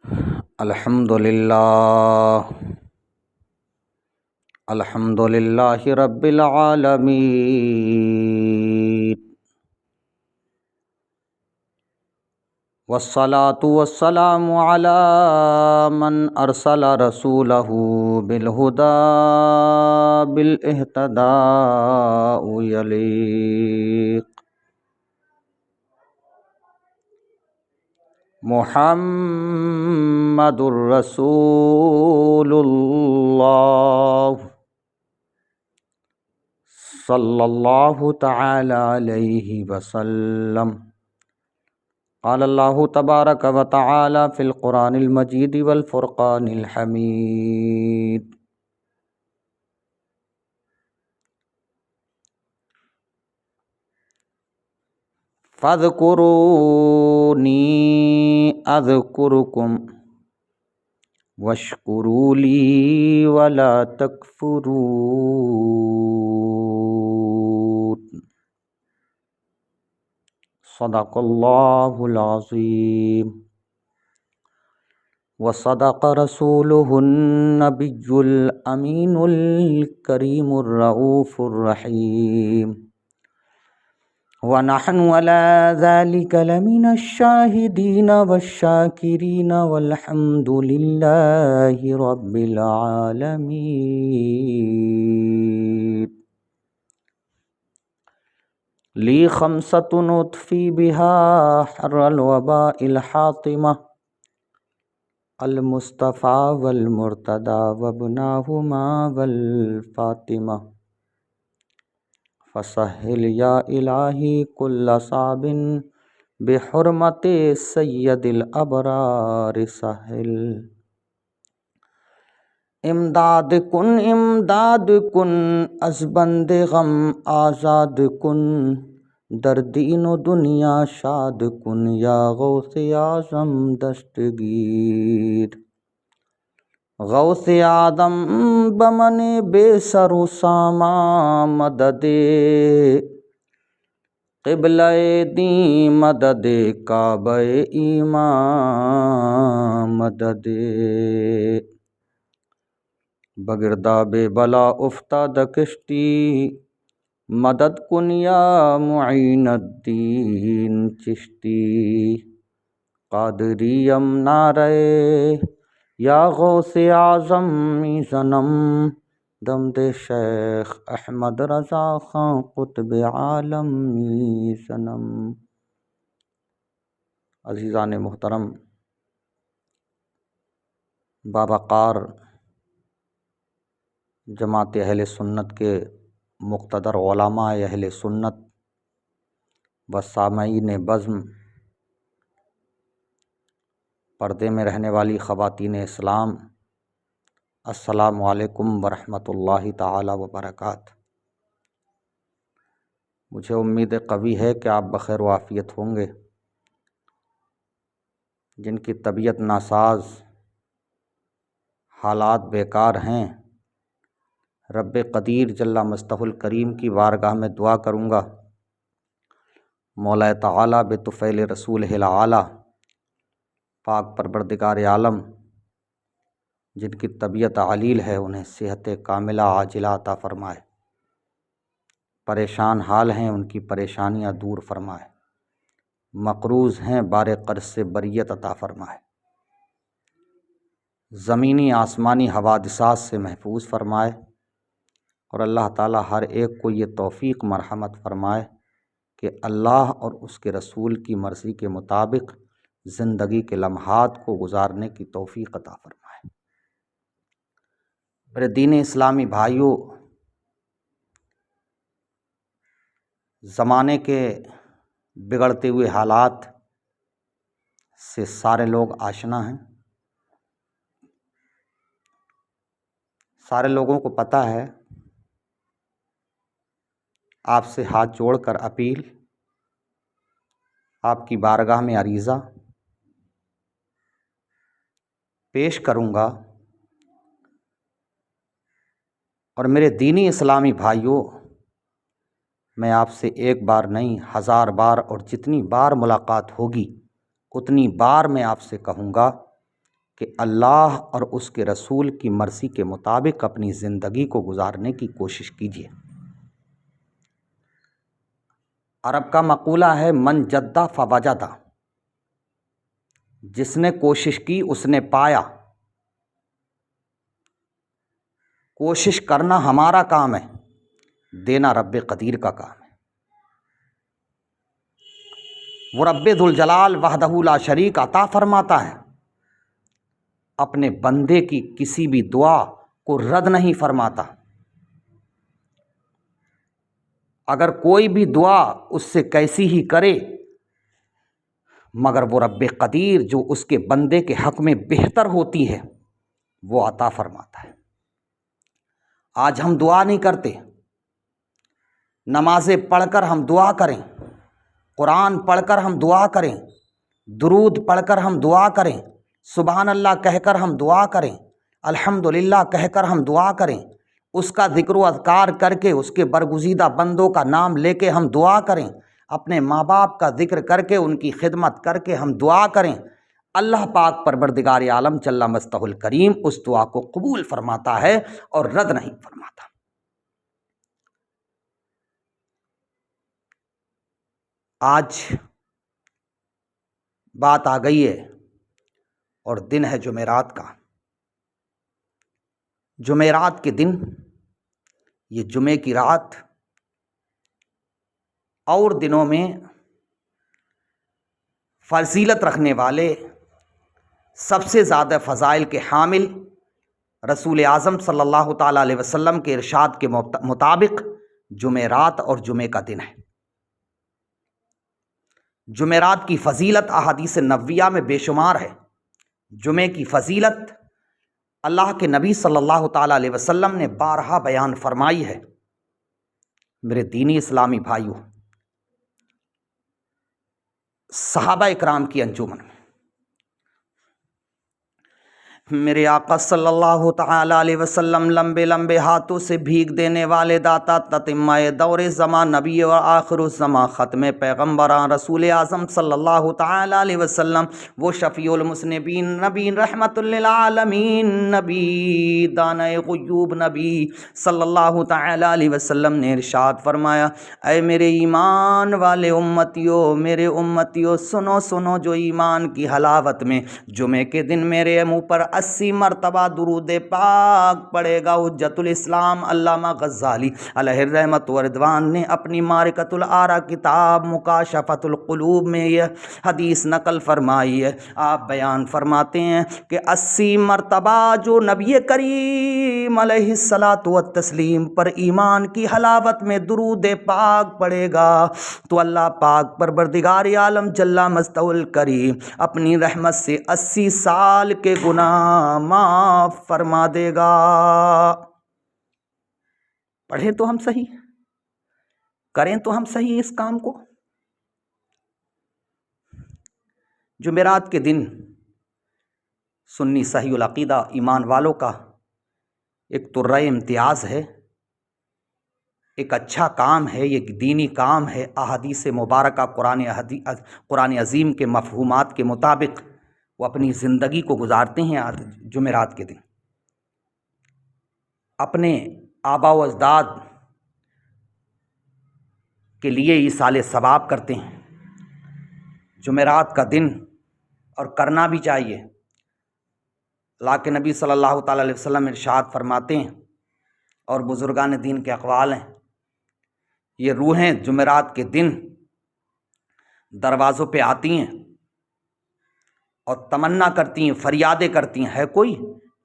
الحمد للہ رب العالمین، والصلاة والسلام علی من ارسل رسولہ بالہدی بالاہتداء یلیق محمد الرسول اللہ صلی اللہ تعالی علیہ وسلم۔ قال اللہ تبارک و تعالی فی القرآن المجید والفرقان الحمید۔ فاذکرونی اذکرکم واشکروا لی ولا تکفرون۔ صدق اللہ العظیم وصدق رسولہ النبی الامین الکریم الرؤوف الرحیم، ونحن على ذلك لمن الشاہدین والشاکرین والحمد للہ رب العالمین۔ لی خمسۃ اطفی بها حر الوباء الحاطمہ، المصطفیٰ والمرتضیٰ وابناہما والفاطمہ، فسہل یا الہی کل صعب بحرمت سید الابرار سہل۔ امداد کن از بند غم آزاد کن، در دین و دنیا شاد کن یا غوث اعظم دستگیر۔ غوث آدم بمن بے سر و ساما مدد، قبلہ دین مدد کعبہ ایمان مدد، بگرداب بلا افتاد کشتی مدد کن یا معین الدین چشتی۔ قادریم نعرہ یا غوث اعظم صنم، دمد شیخ احمد رضا خان قطب عالم صنم۔ عزیزان محترم، باوقار جماعت اہل سنت کے مقتدر علماء اہل سنت و سامعین بزم، پردے میں رہنے والی خواتین اسلام، السلام علیکم ورحمۃ اللہ تعالی وبرکاتہ۔ مجھے امید قوی ہے کہ آپ بخیر و عافیت ہوں گے۔ جن کی طبیعت ناساز، حالات بیکار ہیں، رب قدیر جل مجدہ الکریم کی بارگاہ میں دعا کروں گا، مولا تعالی بطفیل رسولہ الاعلی پاک پروردگار عالم جن کی طبیعت علیل ہے انہیں صحت کاملہ عاجلہ عطا فرمائے، پریشان حال ہیں ان کی پریشانیاں دور فرمائے، مقروض ہیں بار قرض سے بریت عطا فرمائے، زمینی آسمانی حوادثات سے محفوظ فرمائے، اور اللہ تعالیٰ ہر ایک کو یہ توفیق مرحمت فرمائے کہ اللہ اور اس کے رسول کی مرضی کے مطابق زندگی کے لمحات کو گزارنے کی توفیق عطا فرمائے۔ میرے دین اسلامی بھائیوں، زمانے کے بگڑتے ہوئے حالات سے سارے لوگ آشنا ہیں، سارے لوگوں کو پتہ ہے۔ آپ سے ہاتھ جوڑ کر اپیل، آپ کی بارگاہ میں عریضہ پیش کروں گا، اور میرے دینی اسلامی بھائیوں، میں آپ سے ایک بار نہیں 1000 بار اور جتنی بار ملاقات ہوگی اتنی بار میں آپ سے کہوں گا کہ اللہ اور اس کے رسول کی مرضی کے مطابق اپنی زندگی کو گزارنے کی کوشش کیجیے۔ عرب کا مقولہ ہے من جدہ فوجدہ، جس نے کوشش کی اس نے پایا۔ کوشش کرنا ہمارا کام ہے، دینا رب قدیر کا کام ہے۔ وہ رب ذوالجلال وحدہ لا شریک عطا فرماتا ہے، اپنے بندے کی کسی بھی دعا کو رد نہیں فرماتا۔ اگر کوئی بھی دعا اس سے کیسی ہی کرے، مگر وہ رب قدیر جو اس کے بندے کے حق میں بہتر ہوتی ہے وہ عطا فرماتا ہے۔ آج ہم دعا نہیں کرتے، نمازیں پڑھ کر ہم دعا کریں، قرآن پڑھ کر ہم دعا کریں، درود پڑھ کر ہم دعا کریں، سبحان اللہ کہہ کر ہم دعا کریں، الحمدللہ کہہ کر ہم دعا کریں، اس کا ذکر و اذکار کر کے اس کے برگزیدہ بندوں کا نام لے کے ہم دعا کریں، اپنے ماں باپ کا ذکر کر کے ان کی خدمت کر کے ہم دعا کریں۔ اللہ پاک پروردگار عالم جل مجدہ الکریم اس دعا کو قبول فرماتا ہے اور رد نہیں فرماتا۔ آج بات آ گئی ہے اور دن ہے جمعرات کا۔ جمعرات کے دن، یہ جمعے کی رات اور دنوں میں فضیلت رکھنے والے، سب سے زیادہ فضائل کے حامل رسول اعظم صلی اللہ تعالیٰ علیہ وسلم کے ارشاد کے مطابق جمعرات اور جمعے کا دن ہے۔ جمعرات کی فضیلت احادیث نبویہ میں بے شمار ہے۔ جمعے کی فضیلت اللہ کے نبی صلی اللہ تعالیٰ علیہ وسلم نے بارہا بیان فرمائی ہے۔ میرے دینی اسلامی بھائیوں، صحابہ اکرام کی انجمن میں میرے آقا صلی اللہ تعالیٰ علیہ وسلم لمبے لمبے ہاتھوں سے بھیگ دینے والے داتا تتمہ دور زمان نبی و آخر الزمان ختم پیغمبران رسول اعظم صلی اللہ تعالیٰ علیہ وسلم، وہ شفیع المذنبین نبی رحمت للعالمین نبی دانہ غیوب نبی صلی اللہ تعالیٰ علیہ وسلم نے ارشاد فرمایا، اے میرے ایمان والے امتیوں، میرے امتیوں، سنو سنو، جو ایمان کی حلاوت میں جمعے کے دن میرے منہ پر 80 مرتبہ درود پاک پڑے گا۔ حجت الاسلام علامہ غزالی علیہ الرحمت و رضوان نے اپنی معرکۃ الآراء کتاب مکاشفۃ القلوب میں یہ حدیث نقل فرمائی ہے۔ آپ بیان فرماتے ہیں کہ 80 مرتبہ جو نبی کریم علیہ الصلاۃ والتسلیم پر ایمان کی حلاوت میں درود پاک پڑے گا تو اللہ پاک پروردگار عالم جل مجدہ الکریم اپنی رحمت سے 80 سال کے گناہ معاف فرما دے گا۔ پڑھیں تو ہم صحیح، کریں تو ہم صحیح اس کام کو۔ جمعرات کے دن سنی صحیح العقیدہ ایمان والوں کا ایک ترہ امتیاز ہے، ایک اچھا کام ہے، ایک دینی کام ہے۔ احادیث مبارکہ قرآن عظیم کے مفہومات کے مطابق وہ اپنی زندگی کو گزارتے ہیں۔ جمعرات کے دن اپنے آبا و اجداد کے لیے ایصال ثواب کرتے ہیں۔ جمعرات کا دن، اور کرنا بھی چاہیے۔ اللہ کے نبی صلی اللہ تعالیٰ علیہ وسلم ارشاد فرماتے ہیں، اور بزرگان دین کے اقوال ہیں، یہ روحیں جمعرات کے دن دروازوں پہ آتی ہیں اور تمنا کرتی ہیں، فریادیں کرتی ہیں، ہے کوئی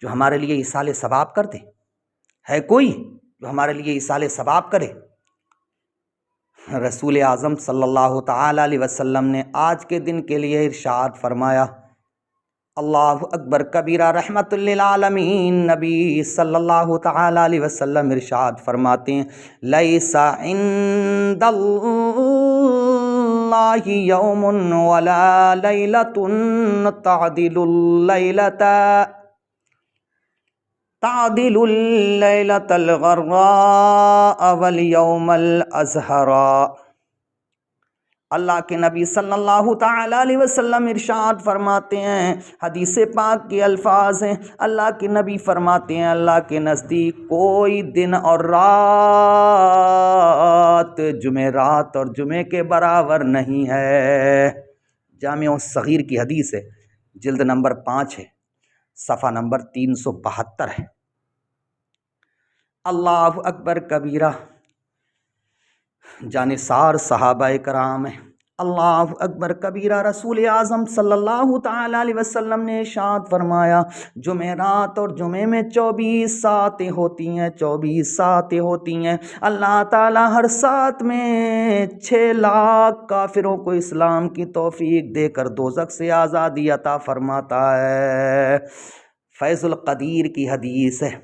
جو ہمارے لیے ایصال ثواب کر دے، ہے کوئی جو ہمارے لیے ایصال ثواب کرے۔ رسول اعظم صلی اللہ تعالیٰ علیہ وسلم نے آج کے دن کے لیے ارشاد فرمایا، اللہ اکبر کبیرہ، رحمت للعالمین نبی صلی اللہ تعالیٰ علیہ وسلم ارشاد فرماتے ہیں، لیس عند اللہ یوم ولا لیلۃ تعدل اللیلۃ الغراء والیوم الازہر اللہ کے نبی صلی اللہ تعالی علیہ وسلم ارشاد فرماتے ہیں، حدیث پاک کے الفاظ ہیں، اللہ کے نبی فرماتے ہیں اللہ کے نزدیک کوئی دن اور رات جمعرات اور جمعے کے برابر نہیں ہے۔ جامع الصغیر کی حدیث ہے، جلد نمبر 5 ہے، صفحہ نمبر 372 ہے۔ اللہ اکبر کبیرہ، جانثار صحابہ کرام ہیں، اللہ اکبر کبیرہ۔ رسول اعظم صلی اللہ تعالی علیہ وسلم نے ارشاد فرمایا، جمعرات اور جمعے میں 24 ساعتیں ہوتی ہیں، 24 ساعتیں ہوتی ہیں۔ اللہ تعالیٰ ہر ساعت میں 6 لاکھ کافروں کو اسلام کی توفیق دے کر دوزخ سے آزادی عطا فرماتا ہے۔ فیض القدیر کی حدیث ہے،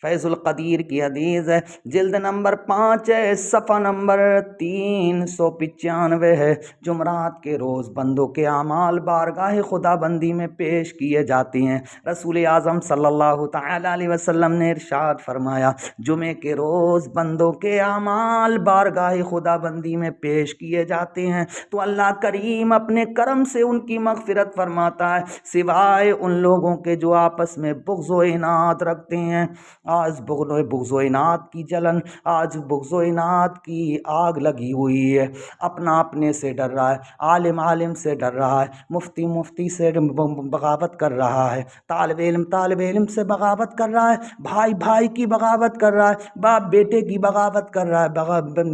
فیض القدیر کی حدیث ہے، جلد نمبر 5 ہے، صفحہ نمبر 395 ہے۔ جمعرات کے روز بندوں کے اعمال بارگاہ خدا بندی میں پیش کیے جاتے ہیں۔ رسول اعظم صلی اللہ تعالی علیہ وسلم نے ارشاد فرمایا، جمعے کے روز بندوں کے اعمال بارگاہ خدا بندی میں پیش کیے جاتے ہیں تو اللہ کریم اپنے کرم سے ان کی مغفرت فرماتا ہے، سوائے ان لوگوں کے جو آپس میں بغض و عناد رکھتے ہیں۔ آج بغض و عناد کی جلن، آج بغض و عناد کی آگ لگی ہوئی ہے۔ اپنا اپنے سے ڈر رہا ہے، عالم عالم سے ڈر رہا ہے، مفتی مفتی سے بغاوت کر رہا ہے، طالب علم سے بغاوت کر رہا ہے، بھائی بھائی کی بغاوت کر رہا ہے، باپ بیٹے کی بغاوت کر رہا ہے،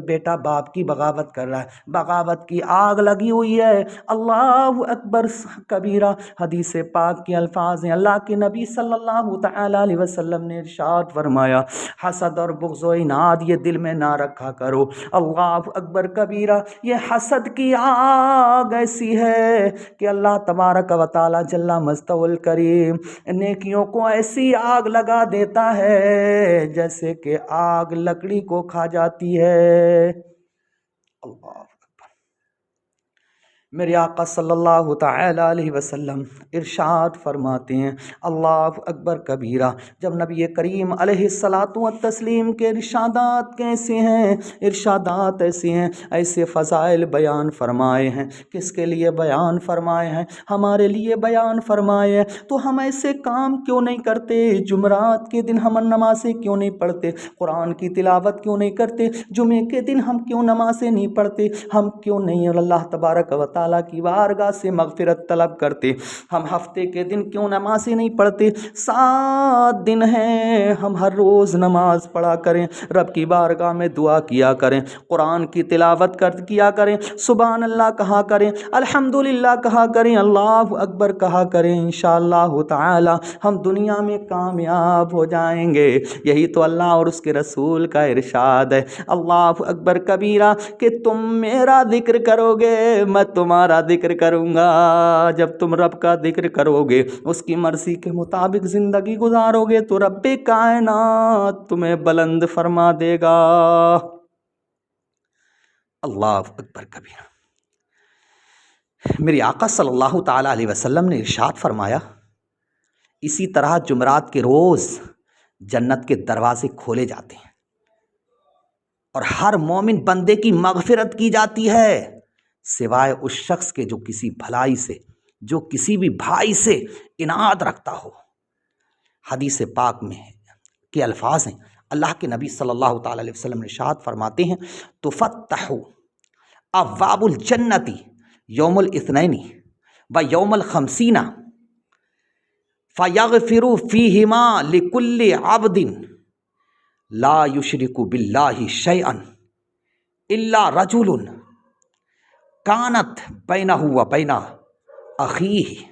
بیٹا باپ کی بغاوت کر رہا ہے۔ بغاوت کی آگ لگی ہوئی ہے۔ اللہ اکبر کبیرہ، حدیث پاک کے الفاظ ہیں، اللہ کے نبی صلی اللہ تعالی علیہ وسلم نے ارشاد فرمایا، حسد اور بغض و عناد یہ دل میں نہ رکھا کرو۔ اللہ اکبر کبیرہ، یہ حسد کی آگ ایسی ہے کہ اللہ تبارک و تعالی جل مجدہ الکریم نیکیوں کو ایسی آگ لگا دیتا ہے جیسے کہ آگ لکڑی کو کھا جاتی ہے۔ اللہ میرے آقا صلی اللہ تعالی علیہ وسلم ارشاد فرماتے ہیں، اللہ اکبر کبیرہ، جب نبی کریم علیہ الصلاۃ والتسلیم کے ارشادات کیسے ہیں، ارشادات ایسے ہیں، ایسے فضائل بیان فرمائے ہیں۔ کس کے لیے بیان فرمائے ہیں؟ ہمارے لیے بیان فرمائے ہیں۔ تو ہم ایسے کام کیوں نہیں کرتے؟ جمعرات کے دن ہم نمازیں کیوں نہیں پڑھتے؟ قرآن کی تلاوت کیوں نہیں کرتے؟ جمعے کے دن ہم کیوں نمازیں نہیں پڑھتے؟ ہم کیوں نہیں اللہ تبارک و تعالیٰ کی بارگاہ سے مغفرت طلب کرتے؟ ہم ہفتے کے دن کیوں نمازیں نہیں پڑھتے؟ 7 دن ہیں، ہم ہر روز نماز پڑھا کریں، رب کی بارگاہ میں دعا کیا کریں، قرآن کی تلاوت کیا کریں، سبحان اللہ کہا کریں، الحمدللہ کہا کریں، اللہ اکبر کہا کریں، انشاءاللہ تعالی ہم دنیا میں کامیاب ہو جائیں گے۔ یہی تو اللہ اور اس کے رسول کا ارشاد ہے، اللہ اکبر کبیرہ، کہ تم میرا ذکر کرو گے میں تمہارا ذکر کروں گا۔ جب تم رب کا ذکر کرو گے، اس کی مرضی کے مطابق زندگی گزارو گے تو رب کائنات تمہیں بلند فرما دے گا۔ اللہ اکبر کبیرہ۔ میرے آقا صلی اللہ تعالی علیہ وسلم نے ارشاد فرمایا، اسی طرح جمعرات کے روز جنت کے دروازے کھولے جاتے ہیں اور ہر مومن بندے کی مغفرت کی جاتی ہے سوائے اس شخص کے جو کسی بھلائی سے، جو کسی بھی بھائی سے عناد رکھتا ہو۔ حدیث پاک میں کے الفاظ ہیں، اللہ کے نبی صلی اللہ تعالی علیہ وسلم ارشاد فرماتے ہیں، تفتح ابواب الجنت یوم الاثنین و یوم الخمسین فیغفر فیہما لکل عبد لا یشرک باللہ شیئا الا رجل کانت بینہ و بین اخیہ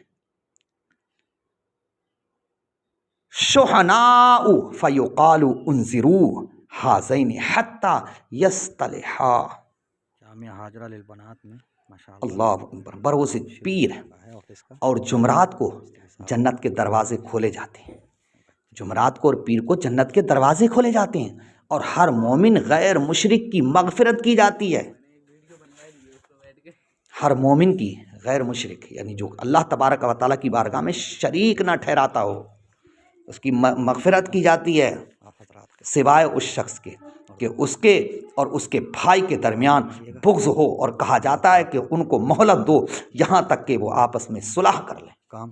شحناء فیقال انذروا ہذین حتی یصطلحا۔ جامع حاضرہ للبنات میں اللہ اکبر، بروز پیر اور جمعرات کو جنت کے دروازے کھولے جاتے ہیں۔ جمعرات کو اور پیر کو جنت کے دروازے کھولے جاتے ہیں اور ہر مومن غیر مشرک کی مغفرت کی جاتی ہے۔ ہر مومن کی، غیر مشرک یعنی جو اللہ تبارک و تعالیٰ کی بارگاہ میں شریک نہ ٹھہراتا ہو، اس کی مغفرت کی جاتی ہے سوائے اس شخص کے کہ اس کے اور اس کے بھائی کے درمیان بغض ہو، اور کہا جاتا ہے کہ ان کو مہلت دو یہاں تک کہ وہ آپس میں صلح کر لیں۔ کام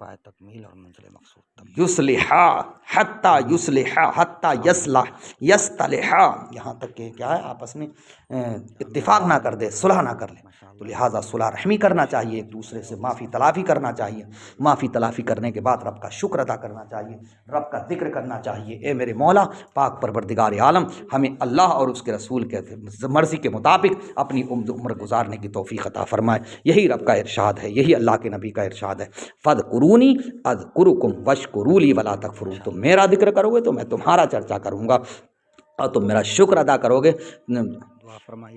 پائے تکمیل اور منزل مقصود یصلحا حتی یصلحا حتی یصلح یصطلحا، یہاں تک کہ کیا ہے آپس میں اتفاق نہ کر دے، صلح نہ کر لے۔ تو لہٰذا صلح رحمی کرنا چاہیے، ایک دوسرے سے معافی تلافی کرنا چاہیے، معافی تلافی کرنے کے بعد رب کا شکر ادا کرنا چاہیے، رب کا ذکر کرنا چاہیے۔ اے میرے مولا پاک پروردگار عالم، ہمیں اللہ اور اس کے رسول کے مرضی کے مطابق اپنی عمر گزارنے کی توفیق عطا فرمائے۔ یہی رب کا ارشاد ہے، یہی اللہ کے نبی کا ارشاد ہے، فاذکرونی اذکرکم واشکروا لی ولا تکفرون۔ تم میرا ذکر کرو گے تو میں تمہارا چرچا کروں گا، اور تم میرا شکر ادا کرو گے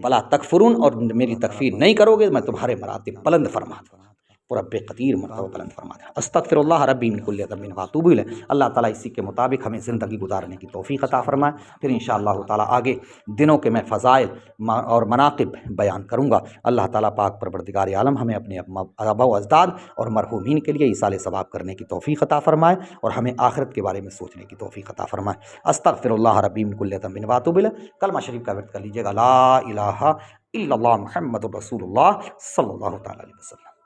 ولا تکفرون، اور میری تکفیر نہیں کرو گے میں تمہارے مراتب بلند فرما دوں گا، رب قدیر مرتبہ بلند فرما دیں۔ استغفر اللہ ربی من کل ذنب واتوب الیہ۔ اللہ تعالیٰ اسی کے مطابق ہمیں زندگی گزارنے کی توفیق عطا فرمائے۔ پھر انشاءاللہ تعالیٰ آگے دنوں کے میں فضائل اور مناقب بیان کروں گا۔ اللہ تعالیٰ پاک پروردگار عالم ہمیں اپنے آباء و اجداد اور مرحومین کے لیے ایصال ثواب کرنے کی توفیق عطا فرمائے، اور ہمیں آخرت کے بارے میں سوچنے کی توفیق عطا فرمائے۔ استغفر اللہ ربی من کل ذنب واتوب الیہ۔ کلمہ شریف کا ورد کر لیجیے گا، لا الہ الا اللہ محمد رسول اللہ صلی اللہ تعالیٰ علیہ وسلم۔